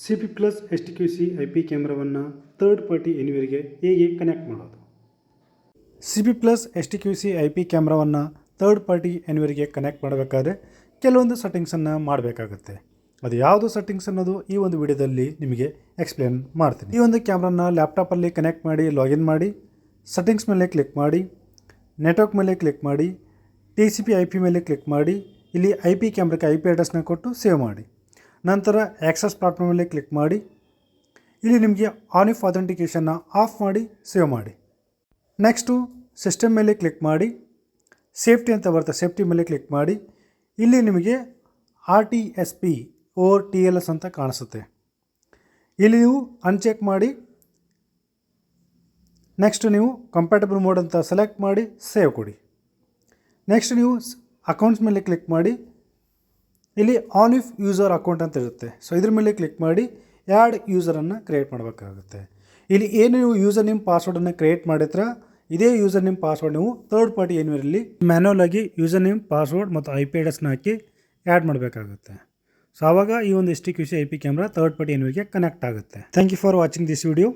CP plus STQC IP ಕ್ಯಾಮ್ರಾವನ್ನು third party ಎನಿವೇರ್ಗೆ ಹೇಗೆ ಕನೆಕ್ಟ್ ಮಾಡೋದು? CP ಪ್ಲಸ್ STQC IP ಕ್ಯಾಮ್ರಾವನ್ನು ಥರ್ಡ್ ಪಾರ್ಟಿ ಎನಿವೇರ್ಗೆ ಕನೆಕ್ಟ್ ಮಾಡಬೇಕಾದ್ರೆ ಕೆಲವೊಂದು ಸೆಟ್ಟಿಂಗ್ಸನ್ನು ಮಾಡಬೇಕಾಗುತ್ತೆ. ಅದು ಯಾವುದು ಸೆಟ್ಟಿಂಗ್ಸ್ ಅನ್ನೋದು ಈ ಒಂದು ವಿಡಿಯೋದಲ್ಲಿ ನಿಮಗೆ ಎಕ್ಸ್ಪ್ಲೇನ್ ಮಾಡ್ತೀನಿ. ಈ ಒಂದು ಕ್ಯಾಮ್ರಾನ ಲ್ಯಾಪ್ಟಾಪಲ್ಲಿ ಕನೆಕ್ಟ್ ಮಾಡಿ ಲಾಗಿನ್ ಮಾಡಿ, ಸೆಟ್ಟಿಂಗ್ಸ್ ಮೇಲೆ ಕ್ಲಿಕ್ ಮಾಡಿ, ನೆಟ್ವರ್ಕ್ ಮೇಲೆ ಕ್ಲಿಕ್ ಮಾಡಿ, TCP IP ಮೇಲೆ ಕ್ಲಿಕ್ ಮಾಡಿ, ಇಲ್ಲಿ IP ಕ್ಯಾಮ್ರಾಕ್ಕೆ IP ಅಡ್ರೆಸ್ನ ಕೊಟ್ಟು ಸೇವ್ ಮಾಡಿ. ನಂತರ ಆಕ್ಸೆಸ್ ಪ್ಲಾಟ್ಫಾರ್ಮ್ ಮೇಲೆ ಕ್ಲಿಕ್ ಮಾಡಿ, ಇಲ್ಲಿ ನಿಮಗೆ ಆನ್ ಆಫ್ ಅಥೆಂಟಿಕೇಷನ್ನ ಆಫ್ ಮಾಡಿ ಸೇವ್ ಮಾಡಿ. ನೆಕ್ಸ್ಟು ಸಿಸ್ಟಮ್ ಮೇಲೆ ಕ್ಲಿಕ್ ಮಾಡಿ, ಸೇಫ್ಟಿ ಅಂತ ಬರುತ್ತೆ, ಸೇಫ್ಟಿ ಮೇಲೆ ಕ್ಲಿಕ್ ಮಾಡಿ, ಇಲ್ಲಿ ನಿಮಗೆ RTSP or TLS ಅಂತ ಕಾಣಿಸುತ್ತೆ. ಇಲ್ಲಿ ನೀವು ಅನ್ಚೆಕ್ ಮಾಡಿ, ನೆಕ್ಸ್ಟ್ ನೀವು ಕಂಪ್ಯಾಟಬಲ್ ಮೋಡ್ ಅಂತ ಸೆಲೆಕ್ಟ್ ಮಾಡಿ ಸೇವ್ ಕೊಡಿ. ನೆಕ್ಸ್ಟ್ ನೀವು ಅಕೌಂಟ್ಸ್ ಮೇಲೆ ಕ್ಲಿಕ್ ಮಾಡಿ, ಇಲ್ಲಿ ಆನ್ ಇಫ್ ಯೂಸರ್ ಅಕೌಂಟ್ ಅಂತ ಇರುತ್ತೆ. ಸೊ ಇದ್ರ ಮೇಲೆ ಕ್ಲಿಕ್ ಮಾಡಿ ಆ್ಯಡ್ ಯೂಸರನ್ನು ಕ್ರಿಯೇಟ್ ಮಾಡಬೇಕಾಗುತ್ತೆ. ಇಲ್ಲಿ ಏನು ನೀವು ಯೂಸರ್ ನೇಮ್ ಪಾಸ್ವರ್ಡನ್ನು ಕ್ರಿಯೇಟ್ ಮಾಡಿದ್ರೆ ಇದೇ ಯೂಸರ್ ನೇಮ್ ಪಾಸ್ವರ್ಡ್ ನೀವು ಥರ್ಡ್ ಪಾರ್ಟಿ ಎನಿವೇರಲ್ಲಿ ಮ್ಯಾನ್ಯಲ್ ಆಗಿ ಯೂಸರ್ ನೇಮ್ ಪಾಸ್ವರ್ಡ್ ಮತ್ತು IP ಅಡ್ರೆಸ್ನ ಹಾಕಿ ಆ್ಯಡ್ ಮಾಡಬೇಕಾಗುತ್ತೆ. ಸೊ ಆವಾಗ ಈ ಒಂದು STQC IP camera third party ಎನಿವೇರ್ಗೆ ಕನೆಕ್ಟ್ ಆಗುತ್ತೆ. Thank you for watching this video.